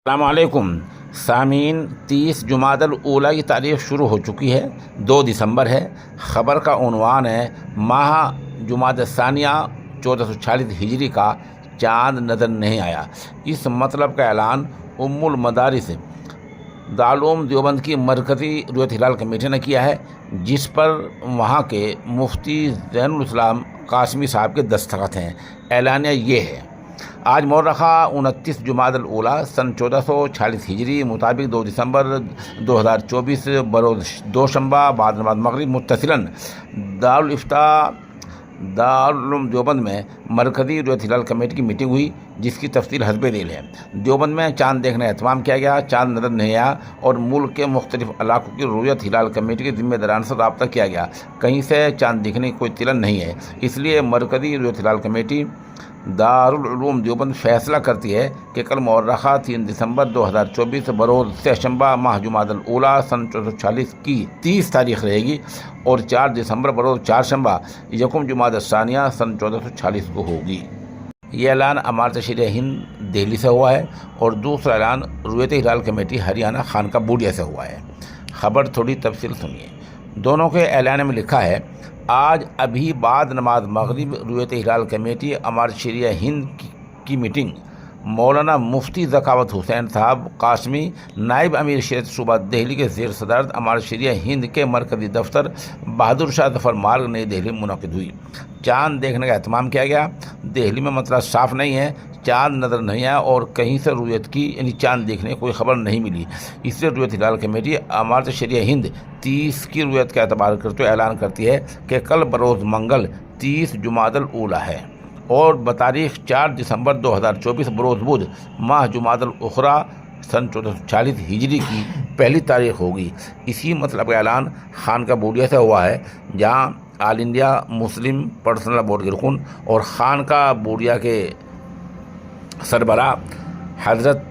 السلام علیکم سامعین، 30 جمادی الاولیٰ کی تاریخ شروع ہو چکی ہے۔ 2 دسمبر ہے۔ خبر کا عنوان ہے ماہ جمادی الثانیہ 1446 ہجری کا چاند نظر نہیں آیا۔ اس مطلب کا اعلان ام المدارس دارالعلوم دیوبند کی مرکزی رؤیت ہلال کمیٹی نے کیا ہے، جس پر وہاں کے مفتی زین الاسلام قاسمی صاحب کے دستخط ہیں۔ اعلانیہ یہ ہے: آج مورخہ 29 جمادی الاولیٰ سن 1446 ہجری مطابق 2 دسمبر 2024 بروز دوشنبہ بعد نماز مغرب متصلاً دارالفتاء دارالعلوم دیوبند میں مرکزی رؤیت ہلال کمیٹی کی میٹنگ ہوئی، جس کی تفصیل حسب ذیل ہے۔ دیوبند میں چاند دیکھنے کا اہتمام کیا گیا، چاند نظر نہیں آیا اور ملک کے مختلف علاقوں کی رؤیت ہلال کمیٹی کے ذمہ داران سے رابطہ کیا گیا۔ کہیں سے چاند دیکھنے کی کوئی اطلاع نہیں ہے، اس لیے مرکزی رؤیت ہلال کمیٹی دارالعلوم دیوبند فیصلہ کرتی ہے کہ کل مورخہ 3 دسمبر 2024 بروز سہشنبہ ماہ جمادی الاولیٰ سن 1446 کی 30 تاریخ رہے گی اور 4 دسمبر بروز چہارشنبہ یکم جمادی الثانیہ سن 1446 کو ہوگی۔ یہ اعلان امارت شرعیہ ہند دہلی سے ہوا ہے اور دوسرا اعلان رؤیت ہلال کمیٹی ہریانہ خانقاہ بوڑیا سے ہوا ہے۔ خبر تھوڑی تفصیل سنیے۔ دونوں کے اعلان میں لکھا ہے: آج ابھی بعد نماز مغرب رؤیت ہلال کمیٹی امارت شرعیہ ہند کی میٹنگ مولانا مفتی ذکاوت حسین صاحب قاسمی نائب امیر شریعت صوبہ دہلی کے زیر صدارت امارت شرعیہ ہند کے مرکزی دفتر بہادر شاہ ظفر مارگ نئی دہلی میں منعقد ہوئی۔ چاند دیکھنے کا اہتمام کیا گیا۔ دہلی میں مسئلہ صاف نہیں ہے، چاند نظر نہیں آیا اور کہیں سے رؤیت کی یعنی چاند دیکھنے کی کوئی خبر نہیں ملی۔ اس لیے رؤیت ہلال کمیٹی امارت شرعیہ ہند 30 کی رؤیت کا اعتبار کرتے ہوئے اعلان کرتی ہے کہ کل بروز منگل 30 جمادی الاولیٰ ہے اور بتاریخ 4 دسمبر 2024 بروز بدھ ماہ جمادی الاخری سن 1446 ہجری کی پہلی تاریخ ہوگی۔ اسی مطلب کا اعلان خانقاہ بوڑیا سے ہوا ہے، جہاں آل انڈیا مسلم پرسنل بورڈ کے رکن اور خانقاہ بوڑیا کے سربراہ حضرت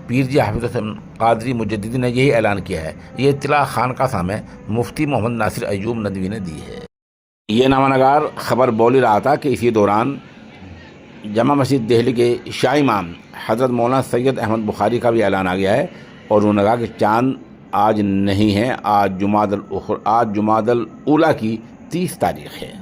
پیر جی حافظ حسین قادری مجددی نے یہی اعلان کیا ہے۔ یہ اطلاع خانقاہ سامع مفتی محمد ناصر ایوب ندوی نے دی ہے۔ یہ نامہ نگار خبر بول ہی رہا تھا کہ اسی دوران جامع مسجد دہلی کے شاہ امام حضرت مولانا سید احمد بخاری کا بھی اعلان آ گیا ہے اور انہوں نے کہا کہ چاند آج نہیں ہے، آج جمادی الاولیٰ کی 30 تاریخ ہے۔